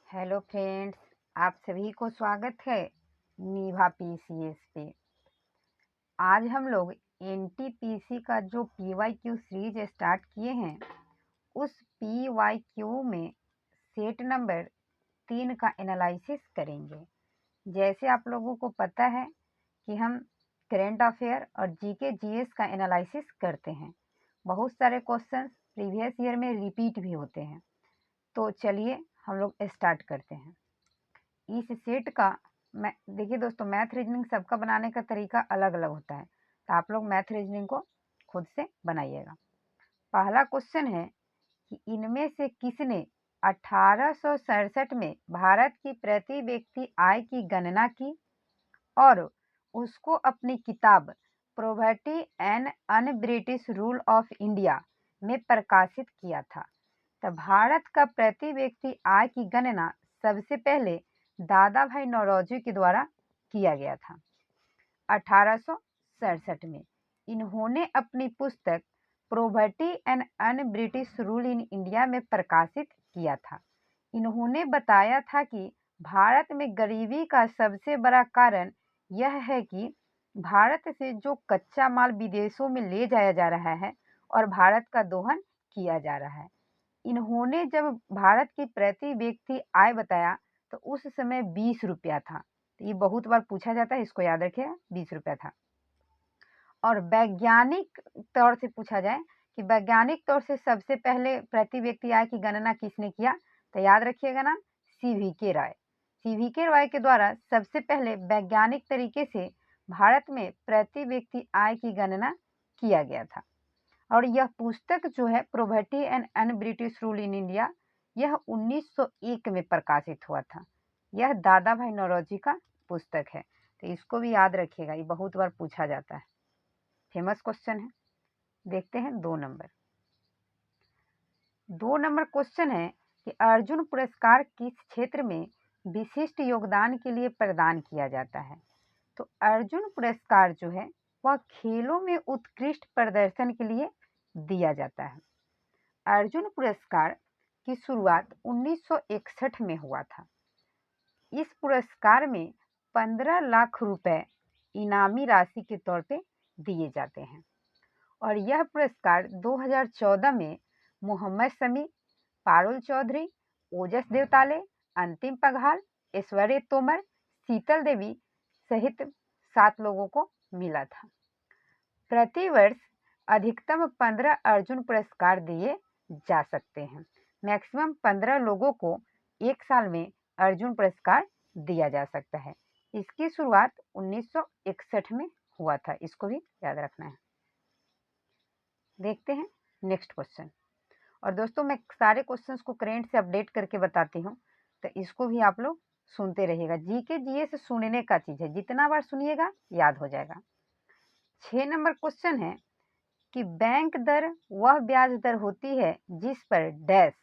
Hello friends, आप सभी को स्वागत है नीभा पीसीएस पे। आज हम लोग एनटीपीसी का जो पीवाईक्यू सीरीज स्टार्ट किए हैं, उस पीवाईक्यू में सेट नंबर 3 का एनालिसिस करेंगे। जैसे आप लोगों को पता है कि हम करंट अफेयर और जीके जीएस का एनालिसिस करते हैं। बहुत सारे क्वेश्चंस प्रीवियस ईयर में रिपीट भी होते हैं। तो चलिए हम लोग स्टार्ट करते हैं। इस सेट का मैं देखिए दोस्तों, मैथ रीजनिंग सबका बनाने का तरीका अलग अलग होता है, तो आप लोग मैथ रीजनिंग को खुद से बनाइएगा। पहला क्वेश्चन है कि इनमें से किसने 1867 में भारत की प्रति व्यक्ति आय की गणना की और उसको अपनी किताब poverty and un British rule of India में प्रकाशित किया था। तो भारत का प्रति व्यक्ति आय की गणना सबसे पहले दादा भाई नौरोजी के द्वारा किया गया था 1867 में। इन्होंने अपनी पुस्तक poverty and un British rule in India में प्रकाशित किया था। इन्होंने बताया था कि भारत में गरीबी का सबसे बड़ा कारण यह है कि भारत से जो कच्चा माल विदेशों में ले जाया जा रहा है और भारत का दोहन किया जा रहा है। इन्होंने जब भारत की प्रति व्यक्ति आय बताया तो उस समय 20 रुपया था। तो ये बहुत बार पूछा जाता है, इसको याद रखिएगा, 20 रुपया था। और वैज्ञानिक तौर से पूछा जाए कि वैज्ञानिक तौर से सबसे पहले प्रति व्यक्ति आय की गणना किसने किया, तो याद रखिएगा नाम सीवीके राय। सीवीके राय के द्वारा सबसे पहले वैज्ञानिक तरीके से भारत में प्रति व्यक्ति आय की गणना किया गया था। और यह पुस्तक जो है poverty and un British rule in India, यह 1901 में प्रकाशित हुआ था। यह दादा भाई नौरोजी का पुस्तक है, तो इसको भी याद रखिएगा, ये बहुत बार पूछा जाता है, फेमस क्वेश्चन है। देखते हैं 2 नंबर क्वेश्चन है कि अर्जुन पुरस्कार किस क्षेत्र में विशिष्ट योगदान के लिए प्रदान किया जाता है। तो अर्जुन पुरस्कार जो है वह खेलों में उत्कृष्ट प्रदर्शन के लिए दिया जाता है। अर्जुन पुरस्कार की शुरुआत 1961 में हुआ था। इस पुरस्कार में 15 लाख रुपए इनामी राशि के तौर पे दिए जाते हैं और यह पुरस्कार 2014 में मोहम्मद शमी, पारुल चौधरी, ओजस देवताले, अंतिम पघाल, ऐश्वर्य तोमर, शीतल देवी सहित 7 लोगों को मिला था। प्रतिवर्ष अधिकतम 15 अर्जुन पुरस्कार दिए जा सकते हैं। मैक्सिमम 15 लोगों को एक साल में अर्जुन पुरस्कार दिया जा सकता है। इसकी शुरुआत 1961 में हुआ था, इसको भी याद रखना है। देखते हैं नेक्स्ट क्वेश्चन। और दोस्तों, मैं सारे क्वेश्चंस को करेंट से अपडेट करके बताती हूँ, तो इसको भी आप लोग सुनते रहिएगा। जीके जीएस सुनने का चीज है, जितना बार सुनिएगा याद हो जाएगा। 6 नंबर क्वेश्चन है कि बैंक दर वह ब्याज दर होती है जिस पर डैश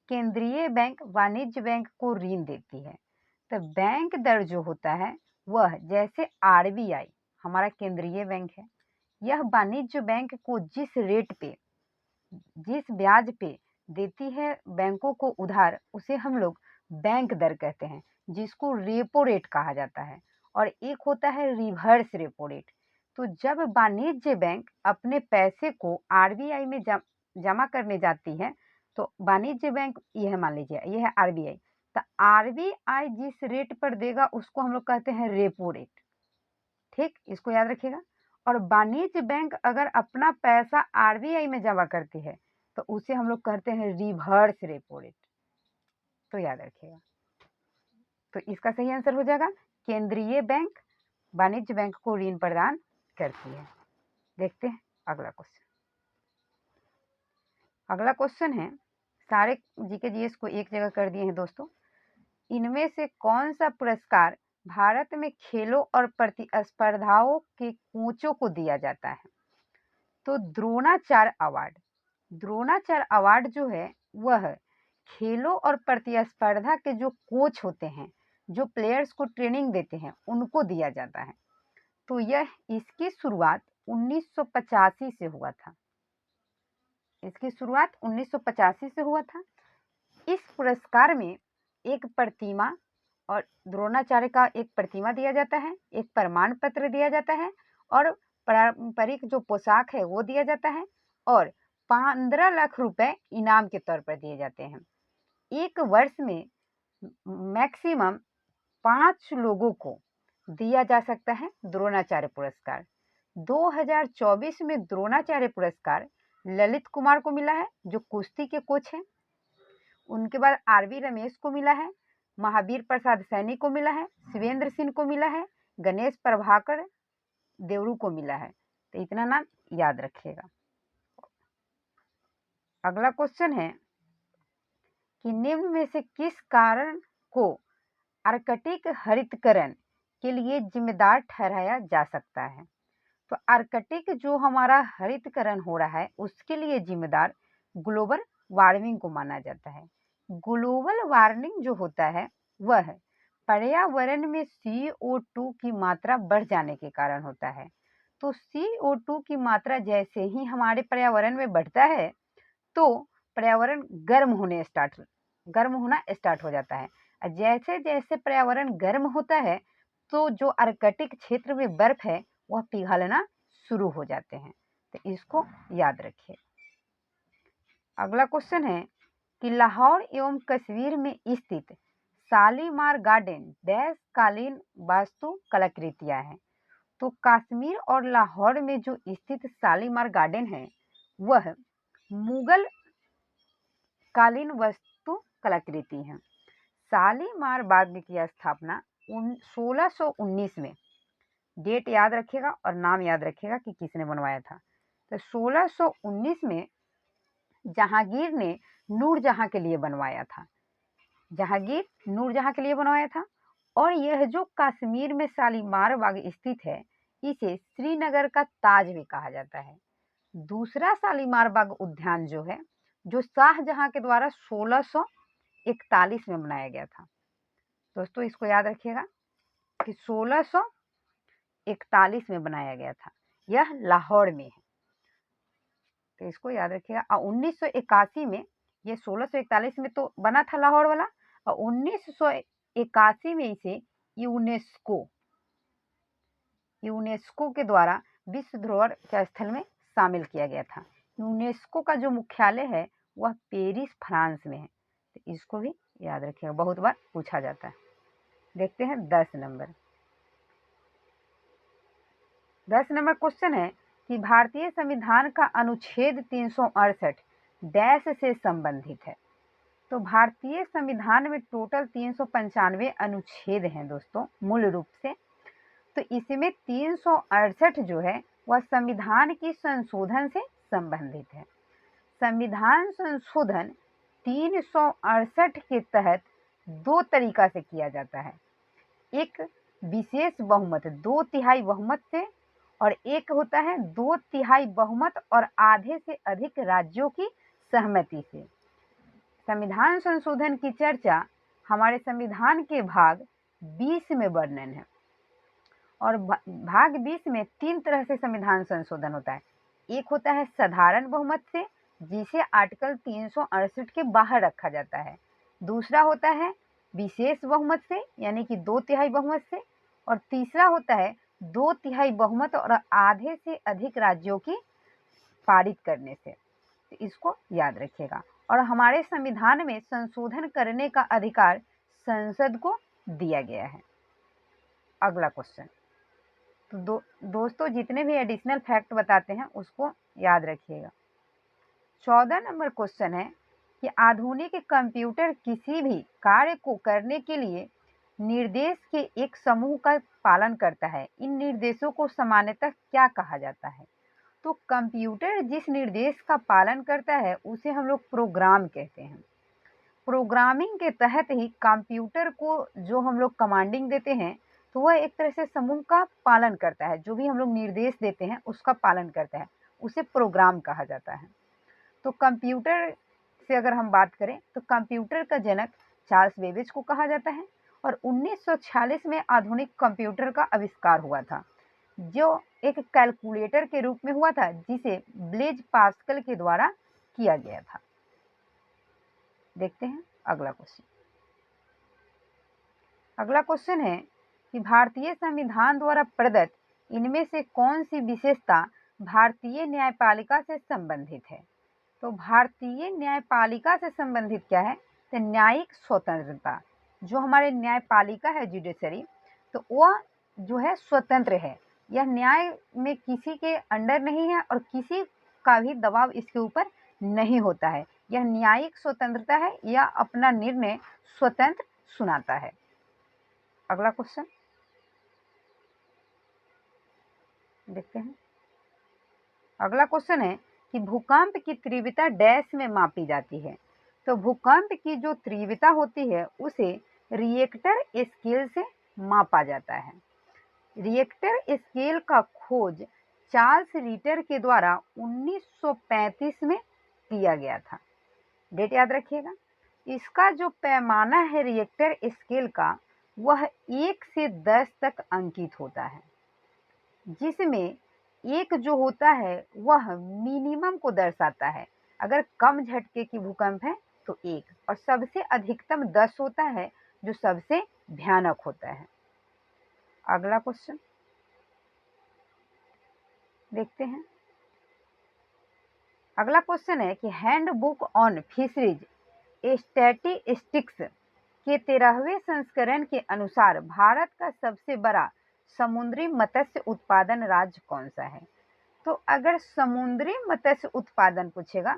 केंद्रीय बैंक वाणिज्य बैंक को ऋण देती है। तो बैंक दर जो होता है वह, जैसे आरबीआई हमारा केंद्रीय बैंक है, यह वाणिज्य बैंक को जिस रेट पे, जिस ब्याज पे देती है बैंकों को उधार, उसे हम लोग बैंक दर कहते हैं, जिसको रेपो रेट कहा जाता है। और एक होता है रिवर्स रेपो रेट। तो जब वाणिज्य बैंक अपने पैसे को आरबीआई में जमा करने जाती है, तो वाणिज्य बैंक, यह मान लीजिए यह है आरबीआई, तो आरबीआई जिस रेट पर देगा उसको हम लोग कहते हैं रेपो रेट। ठीक, इसको याद रखिएगा। और वाणिज्य बैंक अगर अपना पैसा आरबीआई में जमा करती है तो उसे हम लोग कहते हैं रिवर्स रेपो रेट। तो याद रखिएगा। तो इसका सही आंसर हो जाएगा केंद्रीय बैंक वाणिज्य बैंक को ऋण प्रदान करती है। देखते हैं अगला क्वेश्चन। अगला क्वेश्चन है, सारे जीके जीएस को एक जगह कर दिए हैं दोस्तों। इनमें से कौन सा पुरस्कार भारत में खेलों और प्रतिस्पर्धाओं के कोचों को दिया जाता है। तो द्रोणाचार्य अवार्ड। द्रोणाचार्य अवार्ड जो है वह खेलों और प्रतिस्पर्धा के जो कोच होते हैं, जो प्लेयर्स को ट्रेनिंग देते हैं, उनको दिया जाता है। तो यह, इसकी शुरुआत 1985 से हुआ था। इसकी शुरुआत 1985 से हुआ था। इस पुरस्कार में एक प्रतिमा और द्रोणाचार्य का एक प्रतिमा दिया जाता है, एक प्रमाण पत्र दिया जाता है और पारंपरिक जो पोशाक है वो दिया जाता है और 15 लाख रुपए इनाम के तौर पर दिए जाते हैं। एक वर्ष में मैक्सिमम 5 लोगों को दिया जा सकता है द्रोणाचार्य पुरस्कार। 2024 में द्रोणाचार्य पुरस्कार ललित कुमार को मिला है जो कुश्ती के कोच हैं। उनके बाद आरवी रमेश को मिला है, महावीर प्रसाद सैनी को मिला है, शिवेंद्र सिंह को मिला है, गणेश प्रभाकर देवरू को मिला है। तो इतना नाम याद रखिएगा। अगला क्वेश्चन है कि निम्न में से किस कारण को आर्कटिक हरितकरण के लिए जिम्मेदार ठहराया जा सकता है? तो आर्कटिक जो हमारा हरितकरण हो रहा है उसके लिए जिम्मेदार ग्लोबल वार्मिंग को माना जाता है। ग्लोबल वार्मिंग जो होता है वह पर्यावरण में CO2 की मात्रा बढ़ जाने के कारण होता है। तो CO2 की मात्रा जैसे ही हमारे पर्यावरण में बढ़ता है तो पर्यावरण गर्म होना स्टार्ट हो जाता है। जैसे जैसे पर्यावरण गर्म होता है तो जो आर्कटिक क्षेत्र में बर्फ है वह पिघलना शुरू हो जाते हैं। तो इसको याद रखिए। अगला क्वेश्चन है कि लाहौर एवं कश्मीर में स्थित शालीमार गार्डन डैश कालीन वास्तु कलाकृतियां हैं। तो कश्मीर और लाहौर में जो स्थित शालीमार गार्डन है वह मुगल कालीन वास्तु कलाकृति है। शालीमार बाग की स्थापना 1619 में, डेट याद रखिएगा और नाम याद रखिएगा कि किसने बनवाया था। तो 1619 में जहांगीर ने नूरजहां के लिए बनवाया था। जहांगीर नूरजहां के लिए बनवाया था। और यह जो कश्मीर में शालीमार बाग स्थित है इसे श्रीनगर का ताज भी कहा जाता है। दूसरा शालीमार बाग उद्यान जो है जो शाहजहां के द्वारा 1641 में बनाया गया था। दोस्तों इसको याद रखिएगा कि 1641 में बनाया गया था, यह लाहौर में है। तो इसको याद रखिएगा। और 1981 में, ये 1641 में तो बना था लाहौर वाला और 1981 में इसे यूनेस्को के द्वारा विश्व धरोहर के स्थल में शामिल किया गया था। यूनेस्को का जो मुख्यालय है वह पेरिस फ्रांस में है। तो इसको भी याद रखिएगा, बहुत बार पूछा जाता है। देखते हैं 10 नंबर क्वेश्चन है कि भारतीय संविधान का अनुच्छेद 368 डैश से संबंधित है। तो भारतीय संविधान में टोटल 395 अनुच्छेद हैं दोस्तों मूल रूप से। तो इसमें 368 जो है वह संविधान की संशोधन से संबंधित है। संविधान संशोधन 368 के तहत 2 तरीका से किया जाता है। एक विशेष बहुमत 2/3 बहुमत से और एक होता है 2/3 बहुमत और आधे से अधिक राज्यों की सहमति से। संविधान संशोधन की चर्चा हमारे संविधान के भाग 20 में वर्णन है। और भाग 20 में 3 तरह से संविधान संशोधन होता है। एक होता है साधारण बहुमत से, जिसे आर्टिकल 368 के बाहर रखा जाता है। दूसरा होता है विशेष बहुमत से, यानी कि 2/3 बहुमत से। और तीसरा होता है 2/3 बहुमत और आधे से अधिक राज्यों की पारित करने से। तो इसको याद रखिएगा। और हमारे संविधान में संशोधन करने का अधिकार संसद को दिया गया है। अगला क्वेश्चन, तो दोस्तों जितने भी एडिशनल फैक्ट बताते हैं उसको याद रखिएगा। 14 नंबर क्वेश्चन है कि आधुनिक कंप्यूटर किसी भी कार्य को करने के लिए निर्देश के एक समूह का पालन करता है। इन निर्देशों को सामान्यतः क्या कहा जाता है? तो कंप्यूटर जिस निर्देश का पालन करता है उसे हम लोग प्रोग्राम कहते हैं। प्रोग्रामिंग के तहत ही कंप्यूटर को जो हम लोग कमांडिंग देते हैं तो वह एक तरह से समूह का पालन करता है। जो भी हम लोग निर्देश देते हैं उसका पालन करता है, उसे प्रोग्राम कहा जाता है। तो कंप्यूटर से अगर हम बात करें तो कंप्यूटर का जनक चार्ल्स बेबेज को कहा जाता है। और 1946 में आधुनिक कंप्यूटर का आविष्कार हुआ था, जो एक कैलकुलेटर के रूप में हुआ था, जिसे ब्लेज पास्कल के द्वारा किया गया था। देखते हैं अगला क्वेश्चन। अगला क्वेश्चन है कि भारतीय संविधान द्वारा प्रदत्त इनमें से कौन सी विशेषता भारतीय न्यायपालिका से संबंधित है? तो भारतीय न्यायपालिका से संबंधित क्या है? तो न्यायिक स्वतंत्रता। जो हमारे न्यायपालिका है जुडिशरी, तो वह जो है स्वतंत्र है। यह न्याय में किसी के अंडर नहीं है और किसी का भी दबाव इसके ऊपर नहीं होता है। यह न्यायिक स्वतंत्रता है, यह अपना निर्णय स्वतंत्र सुनाता है। अगला क्वेश्चन देखते हैं। अगला क्वेश्चन है कि भूकंप की तीव्रता डैश में मापी जाती है? तो भूकंप की जो तीव्रता होती है उसे रिएक्टर स्केल से मापा जाता है। रिएक्टर स्केल का खोज चार्ल्स रिटर के द्वारा 1935 में किया गया था। डेट याद रखिएगा। इसका जो पैमाना है रिएक्टर स्केल का, वह 1 से 10 तक अंकित होता है, जिसमें एक जो होता है वह मिनिमम को दर्शाता है। अगर कम झटके की भूकंप है तो 1, और सबसे अधिकतम 10 होता है, जो सबसे भयानक होता है। अगला क्वेश्चन देखते हैं। अगला क्वेश्चन है कि हैंडबुक ऑन फिशरीज स्टैटिस्टिक्स के 13वें संस्करण के अनुसार भारत का सबसे बड़ा समुद्री मत्स्य उत्पादन राज्य कौन सा है? तो अगर समुद्री मत्स्य उत्पादन पूछेगा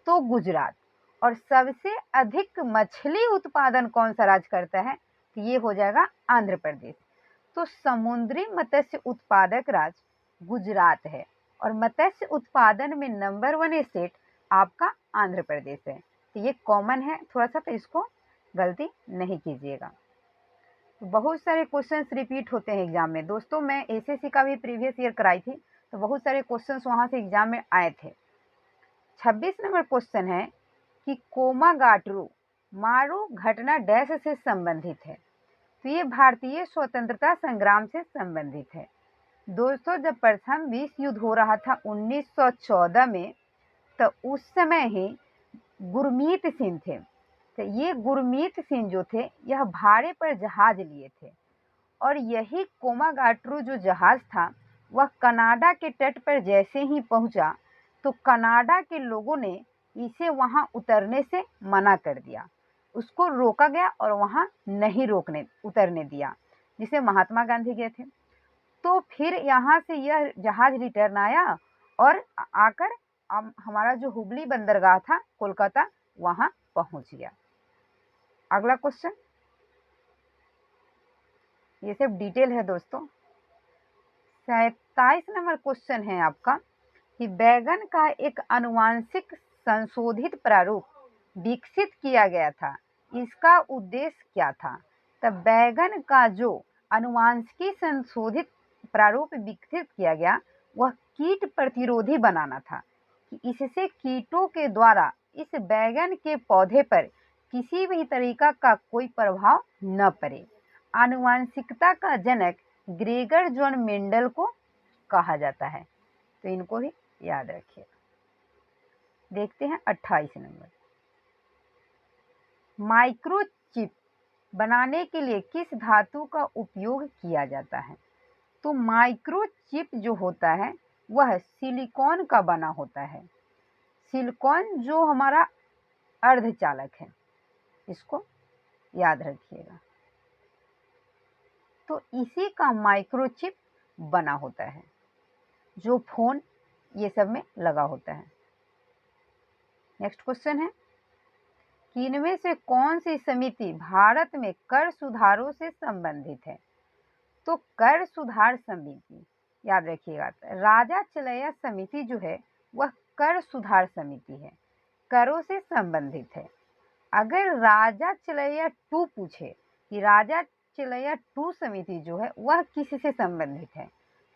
तो गुजरात। और सबसे अधिक मछली उत्पादन कौन सा राज्य करता है? तो ये हो जाएगा आंध्र प्रदेश। तो समुद्री मत्स्य उत्पादक राज्य गुजरात है और मत्स्य उत्पादन में नंबर 1 स्टेट आपका आंध्र प्रदेश है। तो ये कॉमन है थोड़ा सा, तो इसको गलती नहीं कीजिएगा। बहुत सारे क्वेश्चंस रिपीट होते हैं एग्जाम में। दोस्तों मैं एसएससी का भी प्रीवियस ईयर कराई थी, तो बहुत सारे क्वेश्चंस वहां से एग्जाम में आए थे। 26 नंबर क्वेश्चन है कि कोमागाटरू मारू घटना डैश से संबंधित है? तो ये भारतीय स्वतंत्रता संग्राम से संबंधित है। दोस्तों जब प्रथम विश्व युद्ध हो रहा था 1914 में, तो उस समय ही गुरमीत सिंह थे। तो ये गुरमीत सिंह जो थे, यह भाड़े पर जहाज लिए थे, और यही कोमागाट्रू जो जहाज था वह कनाडा के तट पर जैसे ही पहुंचा, तो कनाडा के लोगों ने इसे वहां उतरने से मना कर दिया। उसको रोका गया और वहां नहीं उतरने दिया, जिसे महात्मा गांधी गए थे। तो फिर यहाँ से यह जहाज रिटर्न आया और आकर हमारा जो हुबली बंदरगाह था कोलकाता, वहां पहुंच गया। अगला क्वेश्चन, ये सब डिटेल है दोस्तों। 27 नंबर क्वेश्चन है आपका कि बैगन का एक आनुवांशिक संशोधित प्रारूप विकसित किया गया था, इसका उद्देश्य क्या था? तब बैगन का जो आनुवांशिकी संशोधित प्रारूप विकसित किया गया, वह कीट प्रतिरोधी बनाना था, कि इससे कीटों के द्वारा इस बैगन के पौधे पर किसी भी तरीका का कोई प्रभाव न पड़े। आनुवांशिकता का जनक ग्रेगर जॉन मेंडल को कहा जाता है, तो इनको भी याद रखिए। देखते हैं 28 नंबर, माइक्रोचिप बनाने के लिए किस धातु का उपयोग किया जाता है? तो माइक्रोचिप जो होता है वह सिलिकॉन का बना होता है। सिलिकॉन जो हमारा अर्धचालक है, इसको याद रखिएगा। तो इसी का माइक्रोचिप बना होता है, जो फोन ये सब में लगा होता है। नेक्स्ट क्वेश्चन है कि इनमें से कौन सी समिति भारत में कर सुधारों से संबंधित है? तो कर सुधार समिति याद रखिएगा। राजा चलैया समिति जो है वह कर सुधार समिति है, करों से संबंधित है। अगर राजा चलैया 2 पूछे कि राजा चलैया 2 समिति जो है वह किससे संबंधित है,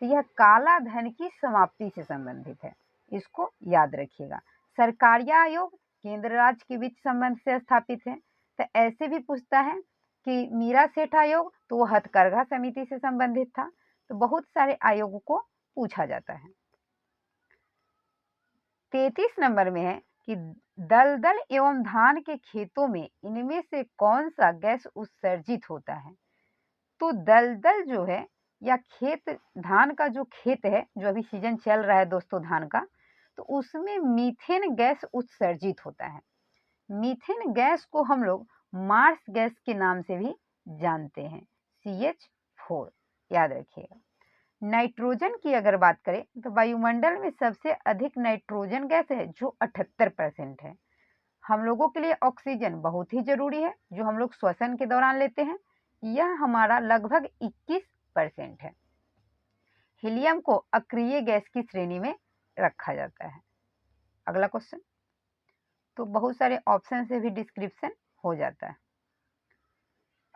तो यह काला धन की समाप्ति से संबंधित है, इसको याद रखिएगा। सरकारिया आयोग केंद्र राज्य के बीच संबंध से स्थापित है। तो ऐसे भी पूछता है कि मीरा सेठ आयोग, तो वो हथकरघा समिति से संबंधित था। तो बहुत सारे आयोगों को पूछा जाता है। 33 नंबर में है कि दलदल एवं धान के खेतों में इनमें से कौन सा गैस उत्सर्जित होता है? तो दलदल जो है या खेत, धान का जो खेत है, जो अभी सीजन चल रहा है दोस्तों धान का, तो उसमें मीथेन गैस उत्सर्जित होता है। मीथेन गैस को हम लोग मार्स गैस के नाम से भी जानते हैं, CH4, याद रखिएगा। नाइट्रोजन की अगर बात करें तो वायुमंडल में सबसे अधिक नाइट्रोजन गैस है जो 78% है। हम लोगों के लिए ऑक्सीजन बहुत ही जरूरी है, जो हम लोग श्वसन के दौरान लेते हैं, यह हमारा लगभग 21% है। हीलियम को अक्रिय गैस की श्रेणी में रखा जाता है। अगला क्वेश्चन, तो बहुत सारे ऑप्शन से भी डिस्क्रिप्शन हो जाता है।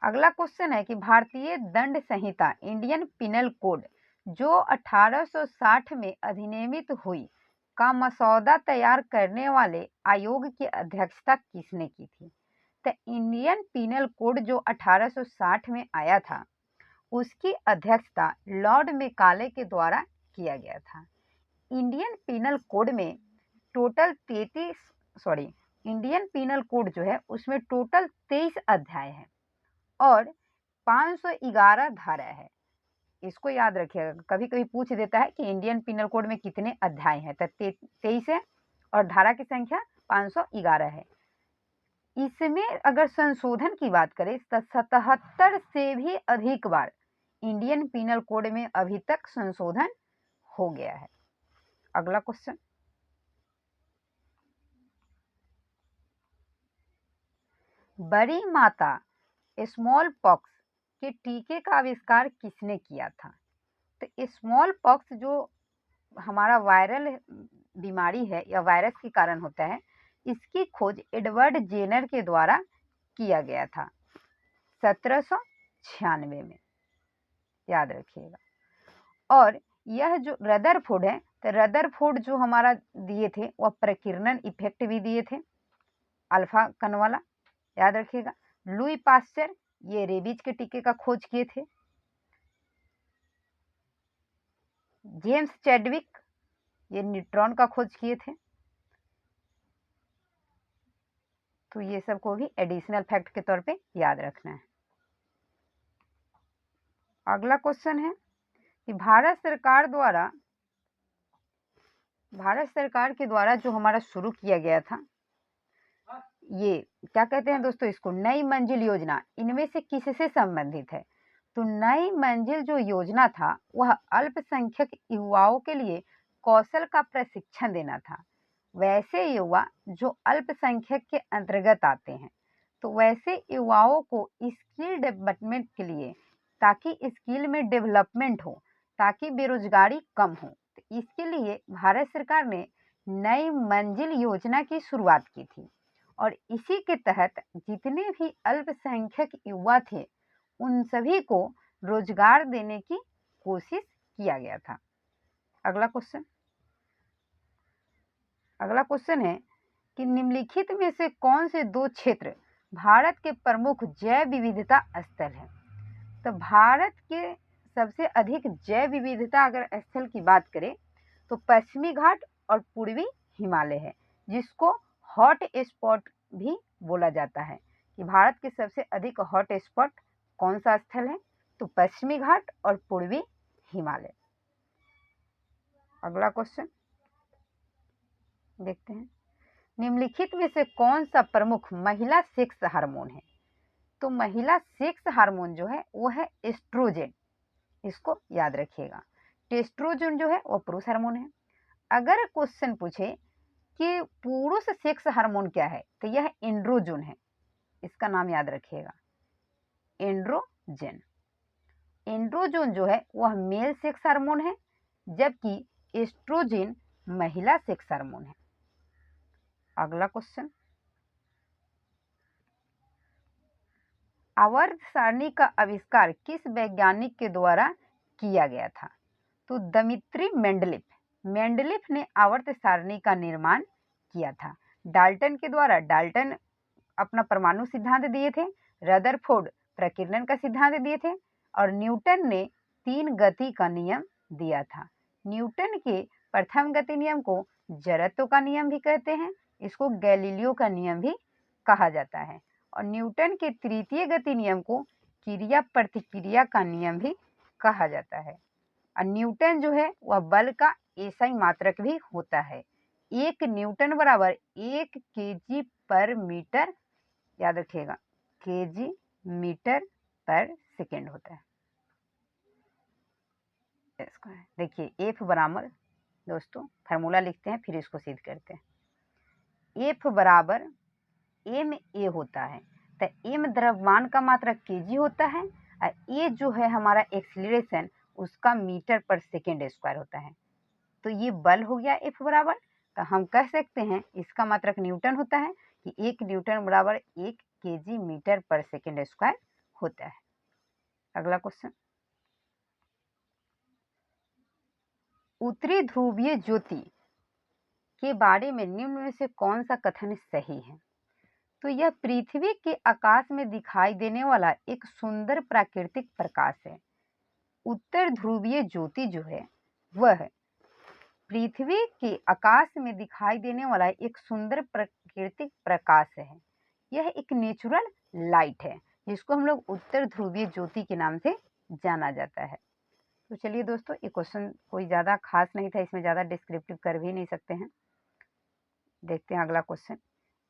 अगला क्वेश्चन है कि भारतीय दंड संहिता, इंडियन पिनल कोड, जो 1860 में अधिनियमित हुई, का मसौदा तैयार करने वाले आयोग की अध्यक्षता किसने की थी? तो इंडियन पिनल कोड जो 1860 में आया था, उसकी अध्यक्षता लॉर्ड मेकाले के द्वारा किया गया था। इंडियन पिनल कोड में टोटल 33 इंडियन पिनल कोड जो है उसमें टोटल 23 अध्याय हैं और 511 धारा है। इसको याद रखिएगा, कभी कभी पूछ देता है कि इंडियन पिनल कोड में कितने अध्याय हैं, तो 23 है और धारा की संख्या 511 है। इसमें अगर संशोधन की बात करें तो 77 से भी अधिक बार इंडियन पिनल कोड में अभी तक संशोधन हो गया है। अगला क्वेश्चन, बड़ी माता स्मॉल पॉक्स के टीके का आविष्कार किसने किया था? तो स्मॉल पॉक्स जो हमारा वायरल बीमारी है या वायरस के कारण होता है, इसकी खोज एडवर्ड जेनर के द्वारा किया गया था 1796 में, याद रखिएगा। और यह जो रदरफोर्ड है, तो रदरफोर्ड जो हमारा दिए थे वह प्रकीर्णन इफेक्ट भी दिए थे, अल्फा कण वाला, याद रखिएगा। लुई पास्चर ये रेबीज के टीके का खोज किए थे। जेम्स चैडविक ये न्यूट्रॉन का खोज किए थे। तो ये सब को भी एडिशनल फैक्ट के तौर पे याद रखना है। अगला क्वेश्चन है कि भारत सरकार के द्वारा जो हमारा शुरू किया गया था, ये क्या कहते हैं दोस्तों, इसको नई मंजिल योजना, इनमें से किससे संबंधित है? तो नई मंजिल जो योजना था वह अल्पसंख्यक युवाओं के लिए कौशल का प्रशिक्षण देना था। वैसे युवा जो अल्पसंख्यक के अंतर्गत आते हैं, तो वैसे युवाओं को स्किल डेवलपमेंट के लिए, ताकि स्किल में डेवलपमेंट हो, ताकि बेरोजगारी कम हो, तो इसके लिए भारत सरकार ने नई मंजिल योजना की शुरुआत की थी। और इसी के तहत जितने भी अल्पसंख्यक युवा थे उन सभी को रोजगार देने की कोशिश किया गया था। अगला क्वेश्चन है कि निम्नलिखित में से कौन से दो क्षेत्र भारत के प्रमुख जैव विविधता स्थल हैं? तो भारत के सबसे अधिक जैव विविधता अगर स्थल की बात करें तो पश्चिमी घाट और पूर्वी हिमालय है, जिसको हॉट स्पॉट भी बोला जाता है। कि भारत के सबसे अधिक हॉट स्पॉट कौन सा स्थल है? तो पश्चिमी घाट और पूर्वी हिमालय। अगला क्वेश्चन देखते हैं, निम्नलिखित में से कौन सा प्रमुख महिला सेक्स हार्मोन है? तो महिला सेक्स हार्मोन जो है वो है एस्ट्रोजन, इसको याद रखिएगा। टेस्ट्रोजन जो है वो पुरुष हार्मोन है। अगर क्वेश्चन पूछे कि पुरुष सेक्स हार्मोन क्या है, तो यह एंड्रोजन है, इसका नाम याद रखिएगा, एंड्रोजन। एंड्रोजन जो है वह मेल सेक्स हार्मोन है, जबकि एस्ट्रोजन महिला सेक्स हार्मोन है। अगला क्वेश्चन, आवर्त सारणी का आविष्कार किस वैज्ञानिक के द्वारा किया गया था? तो दमित्री मेंडलीफ ने आवर्त सारणी का निर्माण किया था डाल्टन के द्वारा। डाल्टन अपना परमाणु सिद्धांत दिए थे, रदरफोर्ड प्रकीर्णन का सिद्धांत दिए थे और न्यूटन ने 3 गति का नियम दिया था। न्यूटन के प्रथम गति नियम को जड़त्व का नियम भी कहते हैं, इसको गैलीलियो का नियम भी कहा जाता है। और न्यूटन के तृतीय गति नियम को क्रिया प्रतिक्रिया का नियम भी कहा जाता है। और न्यूटन जो है वह बल का एसआई मात्रक भी होता है। 1 न्यूटन बराबर 1 केजी पर मीटर, याद रखिएगा, केजी मीटर पर सेकेंड होता है। देखिए एफ बराबर, दोस्तों फार्मूला लिखते हैं फिर इसको सिद्ध करते हैं। एफ बराबर एम ए होता है, तो एम द्रव्यमान का मात्रक केजी होता है और ए जो है हमारा एक्सीलरेशन उसका मीटर पर सेकेंड स्क्वायर होता है। तो ये बल हो गया एफ बराबर, तो हम कह सकते हैं इसका मात्रक न्यूटन होता है कि 1 न्यूटन बराबर 1 केजी मीटर पर सेकेंड स्क्वायर होता है। अगला क्वेश्चन, उत्तरी ध्रुवीय ज्योति के बारे में निम्न में से कौन सा कथन सही है? तो यह पृथ्वी के आकाश में दिखाई देने वाला एक सुंदर प्राकृतिक प्रकाश है। उत्तर ध्रुवीय ज्योति जो है वह पृथ्वी के आकाश में दिखाई देने वाला एक सुंदर प्राकृतिक प्रकाश है। यह एक नेचुरल लाइट है जिसको हम लोग उत्तर ध्रुवीय ज्योति के नाम से जाना जाता है। तो चलिए दोस्तों, ये क्वेश्चन कोई ज़्यादा खास नहीं था, इसमें ज़्यादा डिस्क्रिप्टिव कर भी नहीं सकते हैं। देखते हैं अगला क्वेश्चन,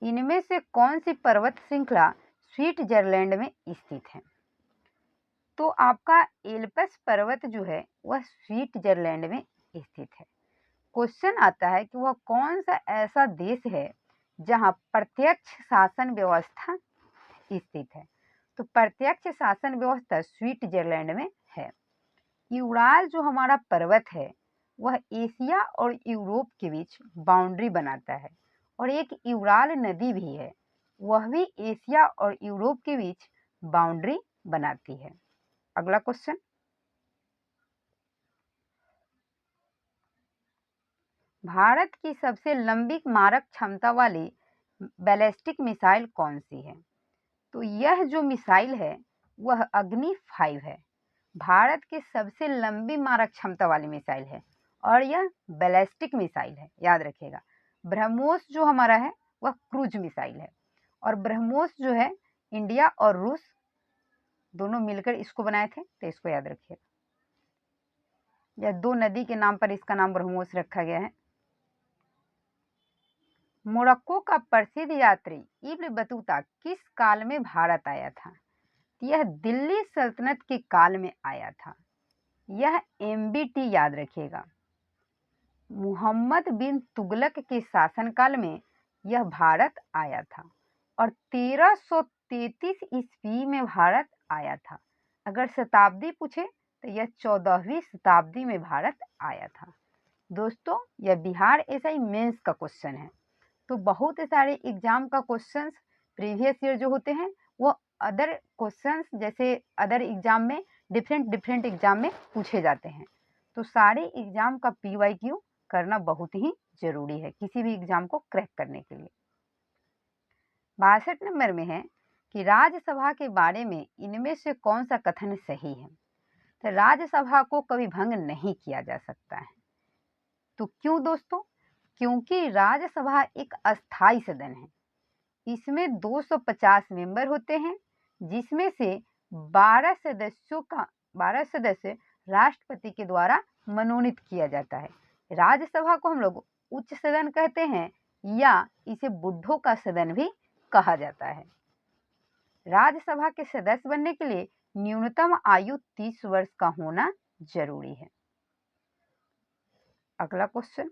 इनमें से कौन सी पर्वत श्रृंखला स्विट्जरलैंड में स्थित है? तो आपका एल्प्स पर्वत जो है वह स्विट्जरलैंड में स्थित है। क्वेश्चन आता है कि वह कौन सा ऐसा देश है जहां प्रत्यक्ष शासन व्यवस्था स्थित है? तो प्रत्यक्ष शासन व्यवस्था स्विट्जरलैंड में है। यूराल जो हमारा पर्वत है वह एशिया और यूरोप के बीच बाउंड्री बनाता है और एक यूराल नदी भी है, वह भी एशिया और यूरोप के बीच बाउंड्री बनाती है। अगला क्वेश्चन, भारत की सबसे लंबी मारक क्षमता वाली बैलिस्टिक मिसाइल कौन सी है? तो यह जो मिसाइल है वह अग्नि 5 है। भारत की सबसे लंबी मारक क्षमता वाली मिसाइल है और यह बैलिस्टिक मिसाइल है, याद रखिएगा। ब्रह्मोस जो हमारा है वह क्रूज मिसाइल है और ब्रह्मोस जो है इंडिया और रूस दोनों मिलकर इसको बनाए थे, तो इसको याद रखिएगा। यह 2 नदी के नाम पर इसका नाम ब्रह्मोस रखा गया है। मोरक्को का प्रसिद्ध यात्री इब्न बतूता किस काल में भारत आया था? यह दिल्ली सल्तनत के काल में आया था। यह एमबीटी, याद रखिएगा, मोहम्मद बिन तुगलक के शासनकाल में यह भारत आया था और 1333 ईस्वी में भारत आया था। अगर शताब्दी पूछे तो यह 14वीं शताब्दी में भारत आया था। दोस्तों यह बिहार एसआई मेंस का क्वेश्चन है। तो बहुत सारे एग्जाम का क्वेश्चंस प्रीवियस ईयर जो होते हैं वो अदर क्वेश्चंस जैसे अदर एग्जाम में डिफरेंट एग्जाम में पूछे जाते हैं। तो सारे एग्जाम का पीवाईक्यू करना बहुत ही जरूरी है किसी भी एग्जाम को क्रैक करने के लिए। 62 नंबर में है कि राज्यसभा के बारे में इनमें से कौन सा कथन सही है? तो राज्यसभा को कभी भंग नहीं किया जा सकता है। तो क्यों दोस्तों? क्योंकि राज्यसभा एक अस्थाई सदन है। इसमें 250 मेंबर होते हैं जिसमें से 12 सदस्य राष्ट्रपति के द्वारा मनोनीत किया जाता है। राज्यसभा को हम लोग उच्च सदन कहते हैं या इसे बुड्ढों का सदन भी कहा जाता है। राज्यसभा के सदस्य बनने के लिए न्यूनतम आयु 30 वर्ष का होना जरूरी है। अगला क्वेश्चन,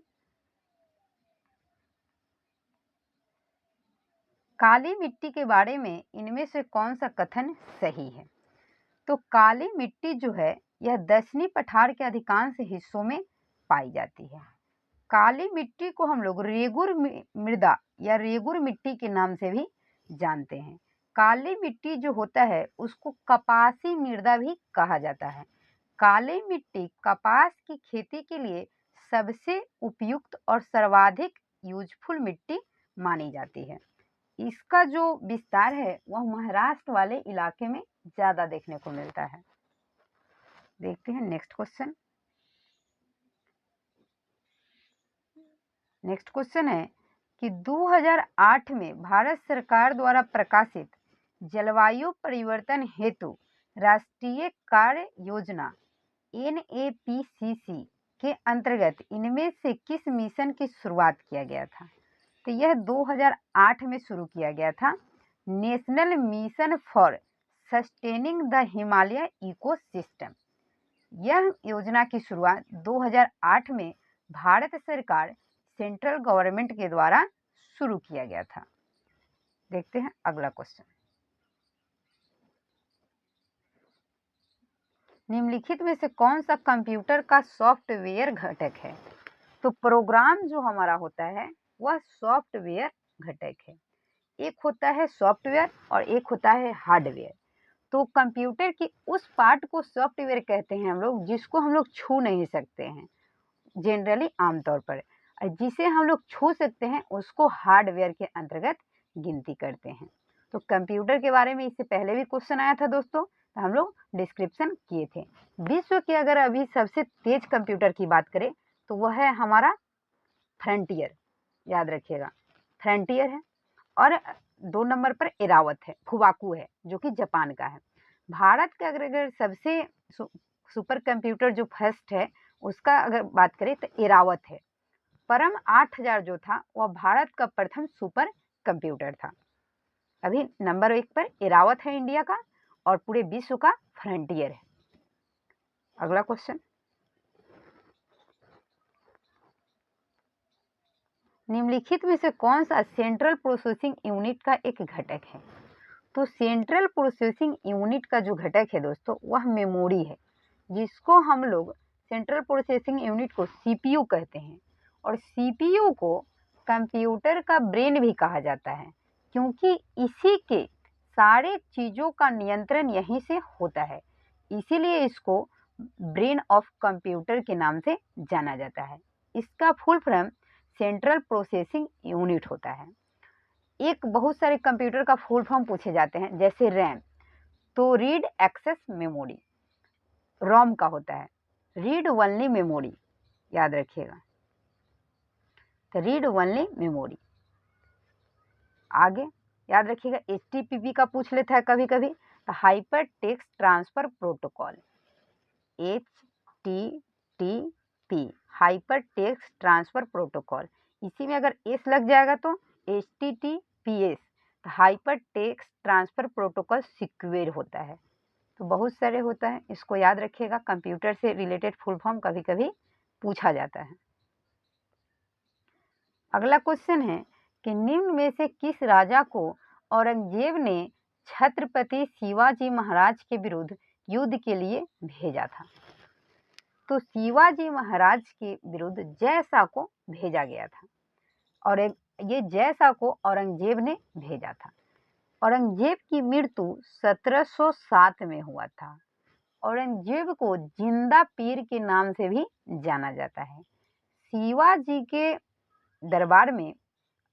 काली मिट्टी के बारे में इनमें से कौन सा कथन सही है? तो काली मिट्टी जो है यह दक्षिणी पठार के अधिकांश हिस्सों में पाई जाती है। काली मिट्टी को हम लोग रेगुर मृदा या रेगुर मिट्टी के नाम से भी जानते हैं। काली मिट्टी जो होता है उसको कपासी मृदा भी कहा जाता है। काली मिट्टी कपास की खेती के लिए सबसे उपयुक्त और सर्वाधिक यूजफुल मिट्टी मानी जाती है। इसका जो विस्तार है वह महाराष्ट्र वाले इलाके में ज्यादा देखने को मिलता है। देखते हैं नेक्स्ट क्वेश्चन। नेक्स्ट क्वेश्चन है कि 2008 में भारत सरकार द्वारा प्रकाशित जलवायु परिवर्तन हेतु राष्ट्रीय कार्य योजना NAPCC के अंतर्गत इनमें से किस मिशन की शुरुआत किया गया था? तो यह 2008 में शुरू किया गया था। National mission for sustaining the Himalaya ecosystem. यह योजना की शुरुआत 2008 में भारत सरकार सेंट्रल गवर्नमेंट के द्वारा शुरू किया गया था। देखते हैं अगला क्वेश्चन। निम्नलिखित में से कौन सा कंप्यूटर का सॉफ्टवेयर घटक है? तो प्रोग्राम जो हमारा होता है वह सॉफ्टवेयर घटक है। एक होता है सॉफ्टवेयर और एक होता है हार्डवेयर। तो कंप्यूटर की उस पार्ट को सॉफ्टवेयर कहते हैं हम लोग, जिसको हम लोग छू नहीं सकते हैं जनरली आमतौर पर, और जिसे हम लोग छू सकते हैं उसको हार्डवेयर के अंतर्गत गिनती करते हैं। तो कंप्यूटर के बारे में इससे पहले भी क्वेश्चन आया था दोस्तों, तो हम लोग डिस्क्रिप्शन किए थे। विश्व के अगर अभी सबसे तेज कंप्यूटर की बात करें तो वह है हमारा फ्रंटियर, याद रखिएगा फ्रंटियर है। और 2 नंबर पर एरावत है, फुवाकू है जो कि जापान का है। भारत का अगर सबसे सुपर कंप्यूटर जो फर्स्ट है उसका अगर बात करें तो एरावत है। परम 8000 जो था वह भारत का प्रथम सुपर कंप्यूटर था। अभी नंबर 1 पर एरावत है इंडिया का, और पूरे विश्व का फ्रंटियर है। अगला क्वेश्चन। निम्नलिखित में से कौन सा सेंट्रल प्रोसेसिंग यूनिट का एक घटक है? तो सेंट्रल प्रोसेसिंग यूनिट का जो घटक है दोस्तों वह मेमोरी है, जिसको हम लोग सेंट्रल प्रोसेसिंग यूनिट को CPU कहते हैं। और CPU को कंप्यूटर का ब्रेन भी कहा जाता है, क्योंकि इसी के सारे चीज़ों का नियंत्रण यहीं से होता है, इसीलिए इसको ब्रेन ऑफ कंप्यूटर के नाम से जाना जाता है। इसका full form central processing unit होता है। एक बहुत सारे कंप्यूटर का फुल फॉर्म पूछे जाते हैं, जैसे रैम, तो रीड एक्सेस मेमोरी रोम का होता है। रीड ओनली मेमोरी, याद रखिएगा, तो रीड ओनली मेमोरी। आगे याद रखिएगा HTTP का पूछ लेता है कभी कभी, तो hyper text transfer protocol, HTTP hyper text transfer protocol. इसी में अगर एस लग जाएगा तो HTTPS, तो hyper text transfer protocol secure होता है। तो बहुत सारे होता है, इसको याद रखिएगा। कंप्यूटर से रिलेटेड फुल फॉर्म कभी कभी पूछा जाता है। अगला क्वेश्चन है कि निम्न में से किस राजा को औरंगजेब ने छत्रपति शिवाजी महाराज के विरुद्ध युद्ध के लिए भेजा था? तो शिवाजी महाराज के विरुद्ध जयशाह को भेजा गया था, और ये जयशाह को औरंगजेब ने भेजा था। औरंगजेब की मृत्यु 1707 में हुआ था। औरंगजेब को जिंदा पीर के नाम से भी जाना जाता है। शिवाजी के दरबार में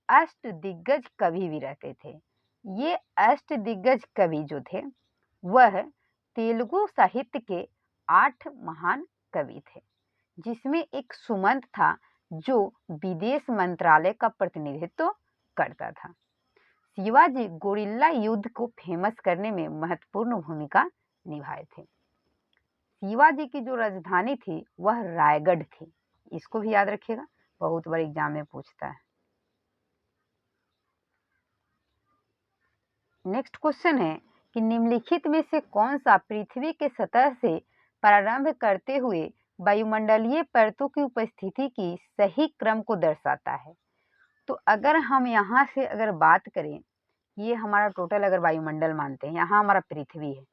अष्टदिग्गज कवि भी रहते थे। ये अष्टदिग्गज कवि जो थे वह तेलुगु साहित्य के 8 महान कवि थे, जिसमें एक सुमंत था जो विदेश मंत्रालय का प्रतिनिधित्व करता था। शिवाजी गोरिल्ला युद्ध को फेमस करने में महत्वपूर्ण भूमिका निभाए थे। शिवाजी की जो राजधानी थी वह रायगढ़ थी, इसको भी याद रखिएगा, बहुत बार एग्जाम में पूछता है। नेक्स्ट क्वेश्चन है कि निम्नलिखित में से कौन सा पृथ्वी के सतह से प्रारंभ करते हुए वायुमंडलीय परतों की उपस्थिति की सही क्रम को दर्शाता है? तो अगर हम यहाँ से अगर बात करें, ये हमारा टोटल अगर वायुमंडल मानते हैं, यहाँ हमारा पृथ्वी है,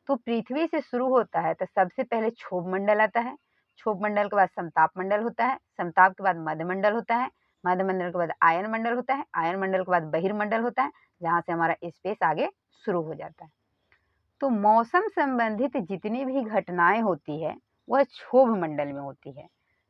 तो पृथ्वी से शुरू होता है तो सबसे पहले क्षोभ मंडल आता है। क्षोभ मंडल के बाद समताप मंडल होता है। समताप के बाद मध्यमंडल होता है। मध्यमंडल के बाद आयन मंडल होता है। आयन मंडल के बाद बहिर्मंडल होता है, जहाँ से हमारा स्पेस आगे शुरू हो जाता है। तो मौसम संबंधित जितनी भी घटनाएं होती है वह क्षोभ मंडल में होती है।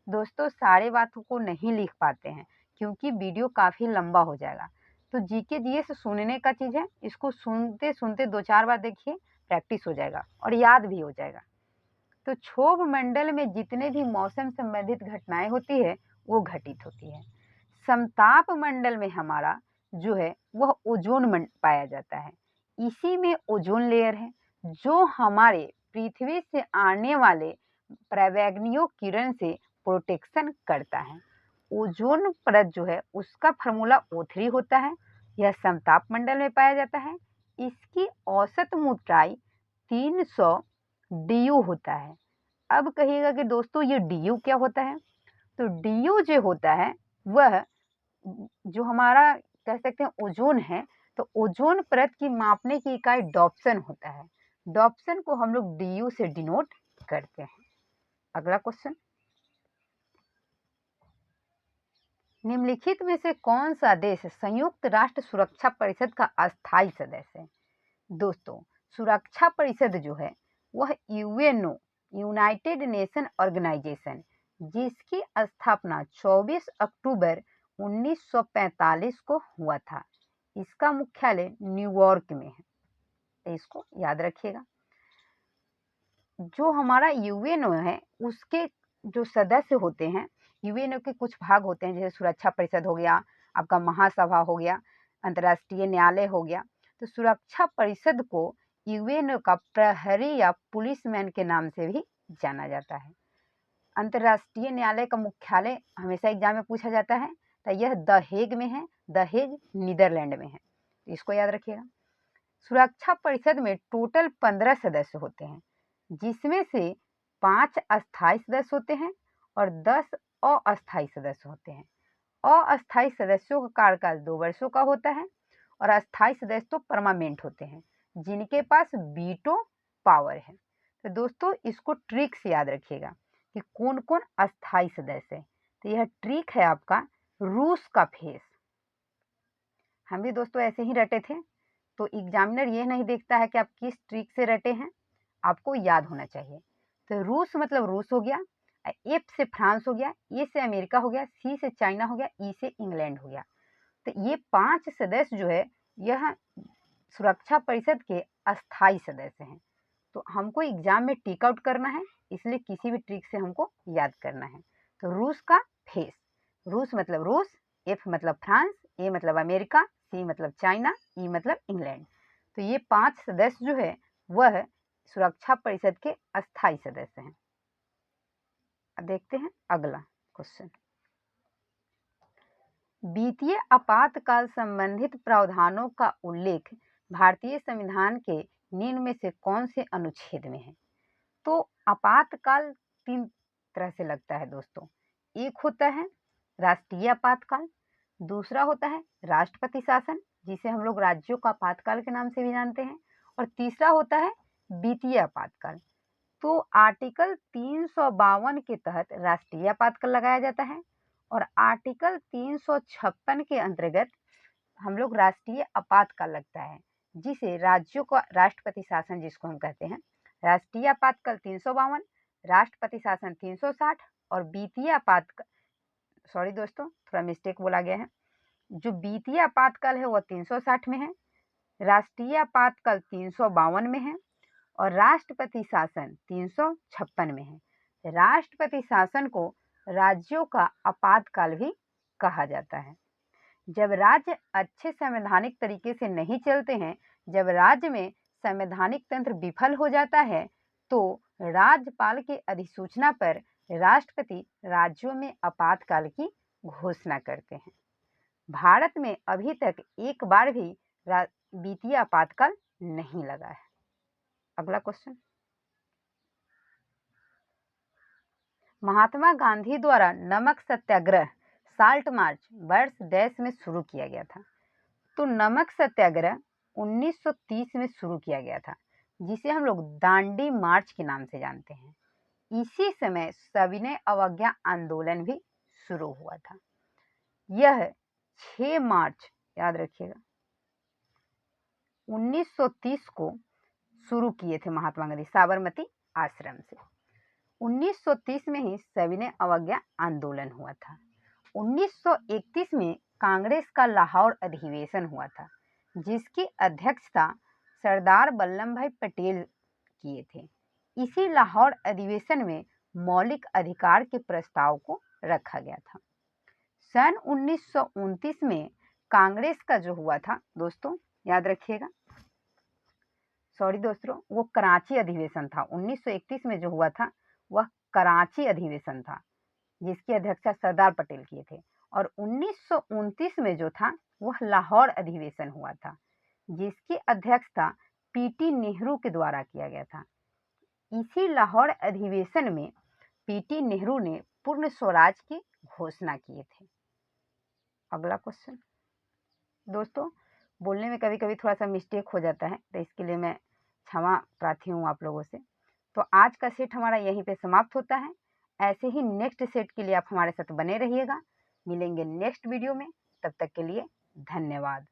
दोस्तों सारे बातों को नहीं लिख पाते हैं क्योंकि वीडियो काफ़ी लंबा हो जाएगा। तो जीके जीएस सुनने का चीज़ है, इसको सुनते सुनते 2-4 बार देखिए, प्रैक्टिस हो जाएगा और याद भी हो जाएगा। तो क्षोभ मंडल में जितने भी मौसम संबंधित घटनाएं होती है वो घटित होती है। समताप मंडल में हमारा जो है वह ओजोन पाया जाता है, इसी में ओजोन लेयर है। जो हमारे पृथ्वी से आने वाले पराबैंगनी किरण से प्रोटेक्शन करता है। ओजोन परत जो है उसका फार्मूला O3 होता है। यह समताप मंडल में पाया जाता है। इसकी औसत मोटाई 300 DU होता है। अब कहिएगा कि दोस्तों ये DU क्या होता है? तो DU जो होता है वह जो हमारा कह सकते हैं ओजोन है, तो ओजोन परत की मापने की इकाई डॉप्सन होता है। डॉप्सन को हम लोग DU से डिनोट करते हैं। अगला क्वेश्चन, निम्नलिखित में से कौन सा देश संयुक्त राष्ट्र सुरक्षा परिषद का अस्थायी सदस्य है? दोस्तों, सुरक्षा परिषद जो है वह यूएनओ, यूनाइटेड नेशन ऑर्गेनाइजेशन, जिसकी स्थापना 24 अक्टूबर 1945 को हुआ था। इसका मुख्यालय न्यूयॉर्क में है। इसको याद रखिएगा। जो हमारा यूएनओ है उसके जो सदस्य होते हैं, यूएनओ के कुछ भाग होते हैं, जैसे सुरक्षा परिषद हो गया, आपका महासभा हो गया, अंतर्राष्ट्रीय न्यायालय हो गया। तो सुरक्षा परिषद को यूएनओ का प्रहरी या पुलिसमैन के नाम से भी जाना जाता है। अंतर्राष्ट्रीय न्यायालय का मुख्यालय हमेशा एग्जाम में पूछा जाता है, तो यह द हेग में है। द हेग नीदरलैंड में है, इसको याद रखिएगा। सुरक्षा परिषद में टोटल 15 सदस्य होते हैं, जिसमें से 5 अस्थायी सदस्य होते हैं और 10 अस्थायी सदस्य होते हैं। अस्थायी सदस्यों का कार्यकाल 2 वर्षों का होता है और अस्थायी सदस्य तो परमानेंट होते हैं, जिनके पास वीटो पावर है। तो दोस्तों इसको ट्रिक से याद रखिएगा कि कौन कौन अस्थायी सदस्य है। तो यह ट्रिक है आपका रूस का फेस। हम भी दोस्तों ऐसे ही रटे थे। तो एग्जामिनर ये नहीं देखता है कि आप किस ट्रिक से रटे हैं, आपको याद होना चाहिए। तो रूस मतलब रूस हो गया, एफ से फ्रांस हो गया, ए से अमेरिका हो गया, सी से चाइना हो गया, ई से इंग्लैंड हो गया। तो ये 5 सदस्य जो है यह सुरक्षा परिषद के अस्थायी सदस्य हैं। तो हमको एग्जाम में टिक आउट करना है, इसलिए किसी भी ट्रिक से हमको याद करना है। तो रूस का फेस, रूस मतलब रूस, एफ मतलब फ्रांस, ए मतलब अमेरिका, सी मतलब चाइना, ई मतलब इंग्लैंड। तो ये 5 सदस्य जो है वह सुरक्षा परिषद के अस्थायी सदस्य हैं। अब देखते हैं अगला क्वेश्चन, वित्तीय आपातकाल संबंधित प्रावधानों का उल्लेख भारतीय संविधान के निम्न में से कौन से अनुच्छेद में है? तो आपातकाल 3 तरह से लगता है दोस्तों। एक होता है राष्ट्रीय आपातकाल, दूसरा होता है राष्ट्रपति शासन, जिसे हम लोग राज्यों का आपातकाल के नाम से भी जानते हैं, और तीसरा होता है वित्तीय आपातकाल। तो आर्टिकल 352 के तहत राष्ट्रीय आपातकाल लगाया जाता है और आर्टिकल 356 के अंतर्गत हम लोग राष्ट्रीय आपातकाल लगता है, जिसे राज्यों का राष्ट्रपति शासन जिसको हम कहते हैं। राष्ट्रीय आपातकाल 352, राष्ट्रपति शासन 360 और वित्तीय आपातकाल, सॉरी दोस्तों थोड़ा मिस्टेक बोला गया है, जो वित्तीय आपातकाल है वह 360 में है, राष्ट्रीय आपातकाल 352 में है और राष्ट्रपति शासन 356 में है। राष्ट्रपति शासन को राज्यों का आपातकाल भी कहा जाता है। जब राज्य अच्छे संवैधानिक तरीके से नहीं चलते हैं, जब राज्य में संवैधानिक तंत्र विफल हो जाता है, तो राज्यपाल की अधिसूचना पर राष्ट्रपति राज्यों में आपातकाल की घोषणा करते हैं। भारत में अभी तक एक बार भी वित्तीय आपातकाल नहीं लगा है। अगला क्वेश्चन, महात्मा गांधी द्वारा नमक सत्याग्रह साल्ट मार्च वर्ष डैश में शुरू किया गया था? तो नमक सत्याग्रह 1930 में शुरू किया गया था, जिसे हम लोग दांडी मार्च के नाम से जानते हैं। इसी समय सविनय अवज्ञा आंदोलन भी शुरू हुआ था। यह 6 मार्च, याद रखिएगा, 1930 को शुरू किए थे महात्मा गांधी साबरमती आश्रम से। 1930 में ही सविनय अवज्ञा आंदोलन हुआ था। 1931 में कांग्रेस का लाहौर अधिवेशन हुआ था, जिसकी अध्यक्षता सरदार वल्लभ भाई पटेल किए थे। इसी लाहौर अधिवेशन में मौलिक अधिकार के प्रस्ताव को रखा गया था। सन 1929 में कांग्रेस का जो हुआ था दोस्तों, याद रखिएगा, सॉरी दोस्तों, वो कराची अधिवेशन था। 1931 में जो हुआ था वह कराची अधिवेशन था, जिसकी अध्यक्षता सरदार पटेल किए थे। और 1929 में जो था वह लाहौर अधिवेशन हुआ था, जिसकी अध्यक्षता पीटी नेहरू के द्वारा किया गया था। इसी लाहौर अधिवेशन में पीटी नेहरू ने पूर्ण स्वराज की घोषणा किए थे। अगला क्वेश्चन दोस्तों, बोलने में कभी कभी थोड़ा सा मिस्टेक हो जाता है, तो इसके लिए मैं क्षमा प्रार्थी हूँ आप लोगों से। तो आज का सेट हमारा यहीं पे समाप्त होता है। ऐसे ही नेक्स्ट सेट के लिए आप हमारे साथ बने रहिएगा। मिलेंगे नेक्स्ट वीडियो में, तब तक के लिए धन्यवाद।